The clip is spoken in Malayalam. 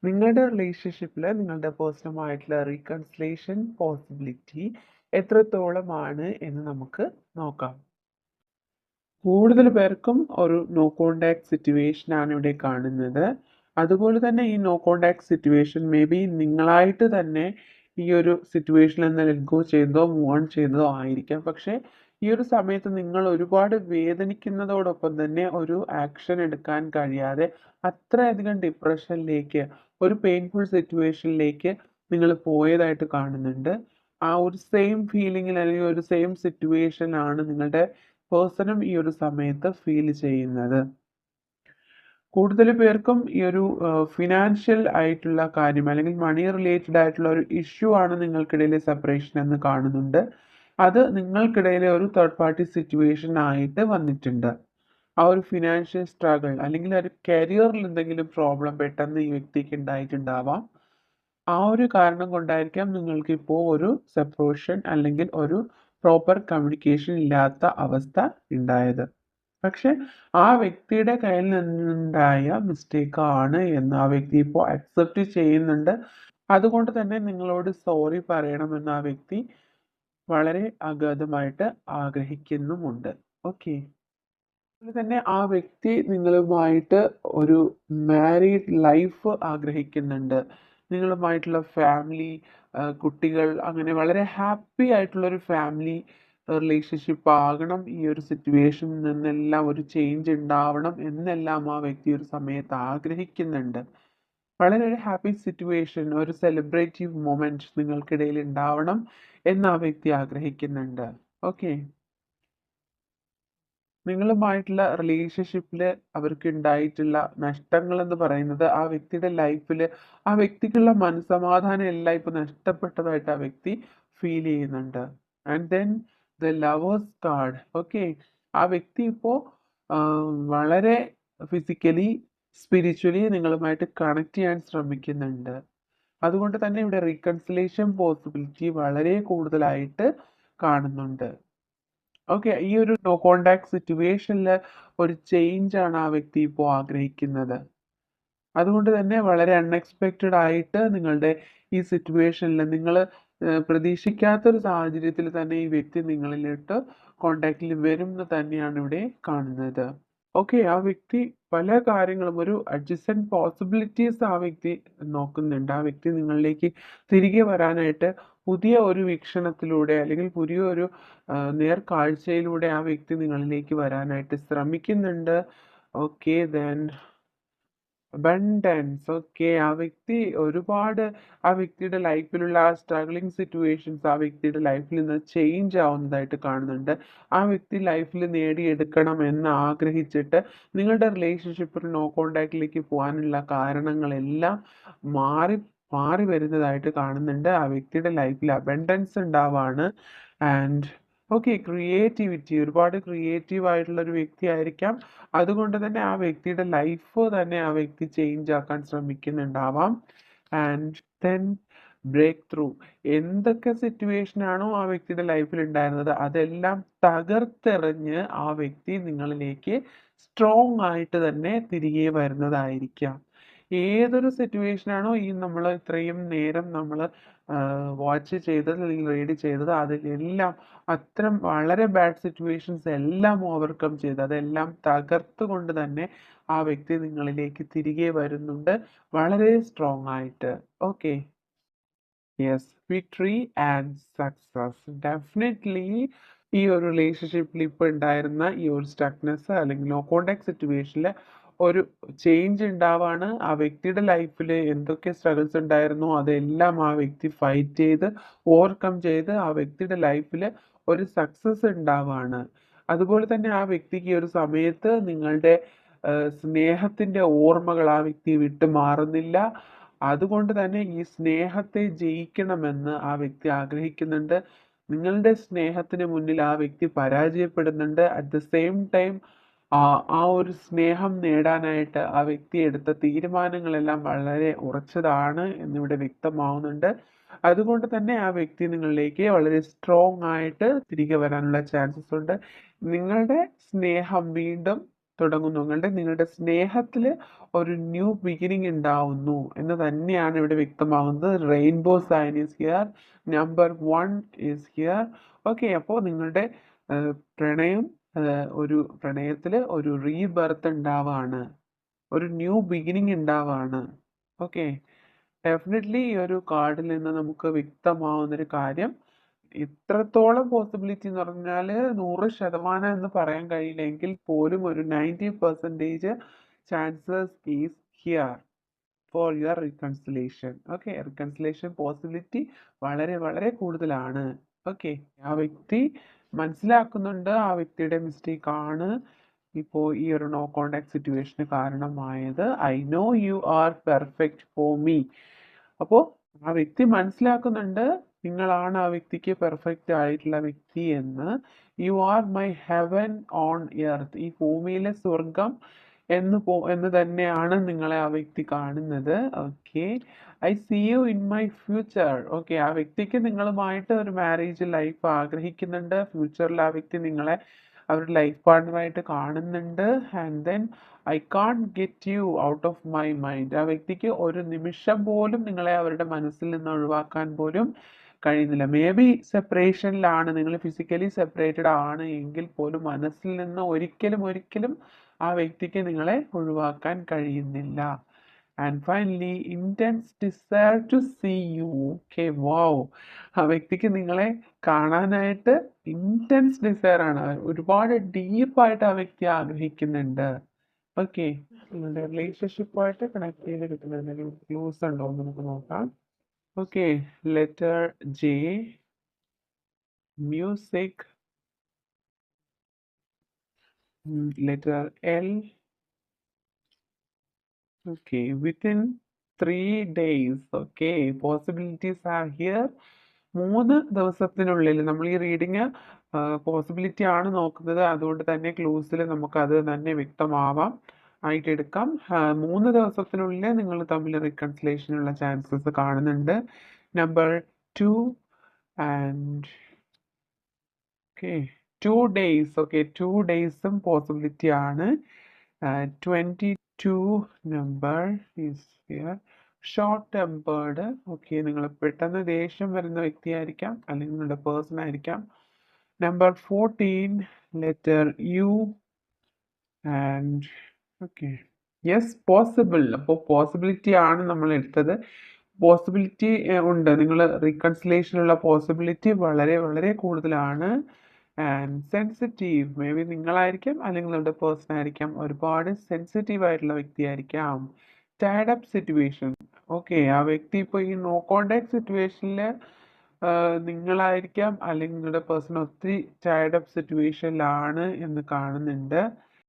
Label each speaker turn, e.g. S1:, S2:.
S1: നിങ്ങളുടെ റിലേഷൻഷിപ്പിൽ നിങ്ങളുടെ പേഴ്സണുമായിട്ടുള്ള റീകൺസിലേഷൻ പോസിബിലിറ്റി എത്രത്തോളമാണ് എന്ന് നമുക്ക് നോക്കാം. കൂടുതൽ പേർക്കും ഒരു നോ കോണ്ടാക്ട് സിറ്റുവേഷൻ ആണ് ഇവിടെ കാണുന്നത്. അതുപോലെ തന്നെ ഈ no contact situation may be നിങ്ങളായിട്ട് തന്നെ ഈ ഒരു സിറ്റുവേഷനിൽ നിന്ന് ലെറ്റ് ഗോ ചെയ്തതോ മൂവ് ഓൺ ചെയ്തതോ ആയിരിക്കാം. പക്ഷേ ഈ ഒരു സമയത്ത് നിങ്ങൾ ഒരുപാട് വേദനിക്കുന്നതോടൊപ്പം തന്നെ ഒരു ആക്ഷൻ എടുക്കാൻ കഴിയാതെ അത്രയധികം ഡിപ്രഷനിലേക്ക്, ഒരു പെയിൻഫുൾ സിറ്റുവേഷനിലേക്ക് നിങ്ങൾ പോയതായിട്ട് കാണുന്നുണ്ട്. ആ ഒരു സെയിം ഫീലിങ്ങിൽ അല്ലെങ്കിൽ ഒരു സെയിം സിറ്റുവേഷൻ ആണ് നിങ്ങളുടെ പേഴ്സണും ഈ ഒരു സമയത്ത് ഫീൽ ചെയ്യുന്നത്. കൂടുതൽ പേർക്കും ഈ ഒരു ഫിനാൻഷ്യൽ ആയിട്ടുള്ള കാര്യം അല്ലെങ്കിൽ മണി റിലേറ്റഡ് ആയിട്ടുള്ള ഒരു ഇഷ്യൂ ആണ് നിങ്ങൾക്കിടയിലെ സെപ്പറേഷൻ എന്ന് കാണുന്നുണ്ട്. അത് നിങ്ങൾക്കിടയിലെ ഒരു തേർഡ് പാർട്ടി സിറ്റുവേഷൻ ആയിട്ട് വന്നിട്ടുണ്ട്. ആ ഒരു ഫിനാൻഷ്യൽ സ്ട്രഗിൾ അല്ലെങ്കിൽ ഒരു കരിയറിൽ എന്തെങ്കിലും പ്രോബ്ലം പെട്ടെന്ന് ഈ വ്യക്തിക്ക് ഉണ്ടായിട്ടുണ്ടാവാം. ആ ഒരു കാരണം കൊണ്ടായിരിക്കാം നിങ്ങൾക്കിപ്പോൾ ഒരു സെപ്പറേഷൻ അല്ലെങ്കിൽ ഒരു പ്രോപ്പർ കമ്മ്യൂണിക്കേഷൻ ഇല്ലാത്ത അവസ്ഥ ഉണ്ടായത്. പക്ഷെ ആ വ്യക്തിയുടെ കയ്യിൽ നിന്നുണ്ടായ മിസ്റ്റേക്ക് ആണ് എന്ന് ആ വ്യക്തി ഇപ്പോൾ അക്സെപ്റ്റ് ചെയ്യുന്നുണ്ട്. അതുകൊണ്ട് തന്നെ നിങ്ങളോട് സോറി പറയണമെന്ന് ആ വ്യക്തി വളരെ അഗാധമായിട്ട് ആഗ്രഹിക്കുന്നുമുണ്ട്. ഓക്കെ. അതുപോലെ തന്നെ ആ വ്യക്തി നിങ്ങളുമായിട്ട് ഒരു മാരീഡ് ലൈഫ് ആഗ്രഹിക്കുന്നുണ്ട്. നിങ്ങളുമായിട്ടുള്ള ഫാമിലി, കുട്ടികൾ, അങ്ങനെ വളരെ ഹാപ്പി ആയിട്ടുള്ളൊരു ഫാമിലി റിലേഷൻഷിപ്പ് ആകണം. ഈ ഒരു സിറ്റുവേഷനിൽ നിന്നെല്ലാം ഒരു ചേഞ്ച് ഉണ്ടാവണം എന്നെല്ലാം ആ വ്യക്തി ഒരു സമയത്ത് ആഗ്രഹിക്കുന്നുണ്ട്. വളരെ ഒരു ഹാപ്പി സിറ്റുവേഷൻ, ഒരു സെലിബ്രേറ്റീവ് മൊമെന്റ് നിങ്ങൾക്കിടയിൽ ഉണ്ടാവണം എന്ന് ആ വ്യക്തി ആഗ്രഹിക്കുന്നുണ്ട്. ഓക്കെ. നിങ്ങളുമായിട്ടുള്ള റിലേഷൻഷിപ്പിൽ അവർക്ക് ഉണ്ടായിട്ടുള്ള നഷ്ടങ്ങൾ എന്ന് പറയുന്നത് ആ വ്യക്തിയുടെ ലൈഫിൽ ആ വ്യക്തിക്കുള്ള മനസ്സമാധാനം എല്ലാം ഇപ്പൊ നഷ്ടപ്പെട്ടതായിട്ട് ആ വ്യക്തി ഫീൽ ചെയ്യുന്നുണ്ട്. And then the lovers card. Okay. ആ വ്യക്തി ഇപ്പോൾ വളരെ ഫിസിക്കലി സ്പിരിച്വലി നിങ്ങളുമായിട്ട് കണക്ട് ചെയ്യാൻ ശ്രമിക്കുന്നുണ്ട്. അതുകൊണ്ട് തന്നെ ഇവിടെ റീകൺസിലേഷൻ പോസിബിലിറ്റി വളരെ കൂടുതലായിട്ട് കാണുന്നുണ്ട്. ഓക്കെ. ഈ ഒരു നോ കോണ്ടാക്ട് സിറ്റുവേഷനിൽ ഒരു ചേഞ്ച് ആണ് ആ വ്യക്തി ഇപ്പോൾ ആഗ്രഹിക്കുന്നത്. അതുകൊണ്ട് തന്നെ വളരെ അൺഎക്സ്പെക്റ്റഡ് ആയിട്ട് നിങ്ങളുടെ ഈ സിറ്റുവേഷനിൽ നിങ്ങൾ പ്രതീക്ഷിക്കാത്തൊരു സാഹചര്യത്തിൽ തന്നെ ഈ വ്യക്തി നിങ്ങളിലോട്ട് കോണ്ടാക്റ്റിൽ വരും എന്ന് തന്നെയാണ് ഇവിടെ കാണുന്നത്. ഓക്കെ. ആ വ്യക്തി പല കാര്യങ്ങളും ഒരു അഡ്ജസൻറ്റ് പോസിബിലിറ്റീസ് ആ വ്യക്തി നോക്കുന്നുണ്ട്. ആ വ്യക്തി നിങ്ങളിലേക്ക് തിരികെ വരാനായിട്ട് പുതിയ ഒരു വീക്ഷണത്തിലൂടെ അല്ലെങ്കിൽ പുതിയൊരു നേർക്കാഴ്ചയിലൂടെ ആ വ്യക്തി നിങ്ങളിലേക്ക് വരാനായിട്ട് ശ്രമിക്കുന്നുണ്ട്. ഓക്കെ. Then abundance. ഓക്കെ. ആ വ്യക്തി ഒരുപാട് ആ വ്യക്തിയുടെ ലൈഫിലുള്ള ആ സ്ട്രഗ്ലിംഗ് സിറ്റുവേഷൻസ് ആ വ്യക്തിയുടെ ലൈഫിൽ നിന്ന് ചേഞ്ച് ആവുന്നതായിട്ട് കാണുന്നുണ്ട്. ആ വ്യക്തി ലൈഫിൽ നേടിയെടുക്കണം എന്ന് ആഗ്രഹിച്ചിട്ട് നിങ്ങളുടെ റിലേഷൻഷിപ്പിൽ നോ കോണ്ടാക്റ്റിലേക്ക് പോകാനുള്ള കാരണങ്ങളെല്ലാം മാറി മാറി വരുന്നതായിട്ട് കാണുന്നുണ്ട്. ആ വ്യക്തിയുടെ ലൈഫിൽ അബണ്ടൻസ് ഉണ്ടാവാണ്. And okay. ക്രിയേറ്റിവിറ്റി, ഒരുപാട് ക്രിയേറ്റീവ് ആയിട്ടുള്ള ഒരു വ്യക്തി ആയിരിക്കാം. അതുകൊണ്ട് തന്നെ ആ വ്യക്തിയുടെ ലൈഫ് തന്നെ ആ വ്യക്തി ചേഞ്ച് ആക്കാൻ ശ്രമിക്കുന്നുണ്ടാവാം. And then break through. എന്തൊക്കെ സിറ്റുവേഷൻ ആണോ ആ വ്യക്തിയുടെ ലൈഫിൽ ഉണ്ടായിരുന്നത് അതെല്ലാം തകർത്തെറിഞ്ഞ് ആ വ്യക്തി നിങ്ങളിലേക്ക് സ്ട്രോങ് ആയിട്ട് തന്നെ തിരികെ വരുന്നതായിരിക്കാം. ഏതൊരു സിറ്റുവേഷൻ ആണോ ഈ നമ്മൾ ഇത്രയും നേരം നമ്മൾ വാച്ച് ചെയ്തത് അല്ലെങ്കിൽ റീഡ് ചെയ്തത് അതിലെല്ലാം അത്തരം വളരെ ബാഡ് സിറ്റുവേഷൻസ് എല്ലാം ഓവർകം ചെയ്ത് അതെല്ലാം തകർത്തുകൊണ്ട് തന്നെ ആ വ്യക്തി നിങ്ങളിലേക്ക് തിരികെ വരുന്നുണ്ട് വളരെ സ്ട്രോങ് ആയിട്ട്. Okay. Yes. Victory and success. Definitely ഈ ഒരു റിലേഷൻഷിപ്പിൽ ഇപ്പോൾ ഉണ്ടായിരുന്ന ഈ ഒരു സ്റ്റക്നെസ് അല്ലെങ്കിൽ നോ കോണ്ടാക്ട് സിറ്റുവേഷനിൽ ഒരു ചേഞ്ച് ഉണ്ടാവാണ്. ആ വ്യക്തിയുടെ ലൈഫിൽ എന്തൊക്കെ സ്ട്രഗിൾസ് ഉണ്ടായിരുന്നോ അതെല്ലാം ആ വ്യക്തി ഫൈറ്റ് ചെയ്ത് ഓവർകം ചെയ്ത് ആ വ്യക്തിയുടെ ലൈഫിൽ ഒരു സക്സസ് ഉണ്ടാവാണ്. അതുപോലെ തന്നെ ആ വ്യക്തിക്ക് ഈ ഒരു സമയത്ത് നിങ്ങളുടെ സ്നേഹത്തിൻ്റെ ഓർമ്മകൾ ആ വ്യക്തി വിട്ട് മാറുന്നില്ല. അതുകൊണ്ട് തന്നെ ഈ സ്നേഹത്തെ ജയിക്കണമെന്ന് ആ വ്യക്തി ആഗ്രഹിക്കുന്നുണ്ട്. നിങ്ങളുടെ സ്നേഹത്തിന് മുന്നിൽ ആ വ്യക്തി പരാജയപ്പെടുന്നുണ്ട്. അറ്റ് ദ സെയിം ടൈം ആ ഒരു സ്നേഹം നേടാനായിട്ട് ആ വ്യക്തി എടുത്ത തീരുമാനങ്ങളെല്ലാം വളരെ ഉറച്ചതാണ് എന്നിവിടെ വ്യക്തമാവുന്നുണ്ട്. അതുകൊണ്ട് തന്നെ ആ വ്യക്തി നിങ്ങളിലേക്ക് വളരെ സ്ട്രോങ് ആയിട്ട് തിരികെ വരാനുള്ള ചാൻസസ് ഉണ്ട്. നിങ്ങളുടെ സ്നേഹം വീണ്ടും തുടങ്ങുന്നു. നിങ്ങളുടെ സ്നേഹത്തിൽ ഒരു ന്യൂ ബിഗിനിങ് ഉണ്ടാവുന്നു എന്ന് തന്നെയാണ് ഇവിടെ വ്യക്തമാകുന്നത്. Rainbow sign is here, number 1 is here. Okay, അപ്പോൾ നിങ്ങളുടെ പ്രണയം ഒരു പ്രണയത്തിൽ ഒരു റീബർത്ത് ഉണ്ടാവാണ്, ഒരു ന്യൂ ബിഗിനിങ് ഉണ്ടാവാണ്. ഓക്കെ, ഡെഫിനറ്റ്ലി ഈ ഒരു കാർഡിൽ നിന്ന് നമുക്ക് വ്യക്തമാവുന്നൊരു കാര്യം, ഇത്രത്തോളം പോസിബിലിറ്റി എന്ന് പറഞ്ഞാൽ 100% എന്ന് പറയാൻ കഴിയില്ലെങ്കിൽ പോലും ഒരു 90% chances is here for your reconciliation. Okay, reconciliation possibility വളരെ വളരെ കൂടുതലാണ്. ഓക്കെ, ആ വ്യക്തി മനസ്സിലാക്കുന്നുണ്ട് ആ വ്യക്തിയുടെ മിസ്റ്റേക്ക് ആണ് ഇപ്പോൾ ഈ ഒരു നോ കോണ്ടാക്ട് സിറ്റുവേഷന് കാരണമായത്. I know you are perfect for me. അപ്പോൾ ആ വ്യക്തി മനസ്സിലാക്കുന്നുണ്ട് നിങ്ങളാണ് ആ വ്യക്തിക്ക് പെർഫെക്റ്റ് ആയിട്ടുള്ള വ്യക്തി എന്ന്. You are my heaven on earth. ഈ ഭൂമിയിലെ സ്വർഗം എന്ന് തന്നെയാണ് നിങ്ങളെ ആ വ്യക്തി കാണുന്നത്. Okay, I see you in my future. Okay, ആ വ്യക്തിക്ക് നിങ്ങളുമായിട്ട് ഒരു മാരേജ് ലൈഫ് ആഗ്രഹിക്കുന്നുണ്ട്. ഫ്യൂച്ചറിൽ ആ വ്യക്തി നിങ്ങളെ അവരുടെ ലൈഫ് പാർട്ണറായിട്ട് കാണുന്നുണ്ട്. And then I can't get you out of my mind. ആ വ്യക്തിക്ക് ഒരു നിമിഷം പോലും നിങ്ങളെ അവരുടെ മനസ്സിൽ നിന്ന് ഒഴിവാക്കാൻ പോലും കഴിയുന്നില്ല. മേ ബി സെപ്പറേഷനിലാണ്, നിങ്ങൾ ഫിസിക്കലി സെപ്പറേറ്റഡ് ആണ് എങ്കിൽ പോലും മനസ്സിൽ നിന്ന് ഒരിക്കലും ആ വ്യക്തിക്ക് നിങ്ങളെ ഒഴിവാക്കാൻ കഴിയുന്നില്ല. And finally intense desire to see you. Okay, wow, ആ വ്യക്തിക്ക് നിങ്ങളെ കാണാനായിട്ട് ഇൻറ്റൻസ് ഡിസയർ ആണ്, ഒരുപാട് ഡീപ്പായിട്ട് ആ വ്യക്തി ആഗ്രഹിക്കുന്നുണ്ട്. ഓക്കെ, നിങ്ങളുടെ റിലേഷൻഷിപ്പുമായിട്ട് കണക്ട് ചെയ്ത് കിട്ടുന്ന എന്തെങ്കിലും ക്ലൂസ് ഉണ്ടോ എന്ന് നമുക്ക് നോക്കാം. Okay, letter J, music, letter L. Okay, within 3 days. Okay, possibilities are here. 3 ദിവസത്തിനുള്ളിൽ നമ്മൾ ഈ റീഡിങ് പോസിബിലിറ്റി ആണ് നോക്കുന്നത്, അതുകൊണ്ട് തന്നെ ക്ലൂസിൽ നമുക്കത് തന്നെ വ്യക്തമാവാം ആയിട്ടെടുക്കാം. 3 ദിവസത്തിനുള്ളിൽ നിങ്ങൾ തമ്മിൽ റീകൺസിലേഷനുള്ള ചാൻസസ് കാണുന്നുണ്ട്. Number 2 and okay 2 days. Okay, 2 daysഉം പോസിബിലിറ്റി ആണ്. 22 number is here. Short tempered. Okay, നിങ്ങൾ പെട്ടെന്ന് ദേഷ്യം വരുന്ന വ്യക്തിയായിരിക്കാം, അല്ലെങ്കിൽ നിങ്ങളുടെ പേഴ്സൺ ആയിരിക്കാം. Number 14 letter you and okay yes possible. അപ്പോൾ പോസിബിലിറ്റി ആണ് നമ്മൾ എടുത്തത്. പോസിബിലിറ്റി ഉണ്ട്, നിങ്ങൾ റീകൺസിലേഷനുള്ള പോസിബിലിറ്റി വളരെ വളരെ കൂടുതലാണ്. ആൻഡ് സെൻസിറ്റീവ്, മേ ബി നിങ്ങളായിരിക്കാം അല്ലെങ്കിൽ നിങ്ങളുടെ പേഴ്സൺ ആയിരിക്കാം, ഒരുപാട് സെൻസിറ്റീവ് ആയിട്ടുള്ള വ്യക്തിയായിരിക്കാം. Tired up situation. ഓക്കെ, ആ വ്യക്തി ഇപ്പോൾ ഈ നോ കോണ്ടാക്ട് സിറ്റുവേഷനിൽ നിങ്ങളായിരിക്കാം അല്ലെങ്കിൽ നിങ്ങളുടെ പേഴ്സൺ ഒത്തിരി ടയർഡ് അപ്പ് സിറ്റുവേഷനിലാണ് എന്ന് കാണുന്നുണ്ട്.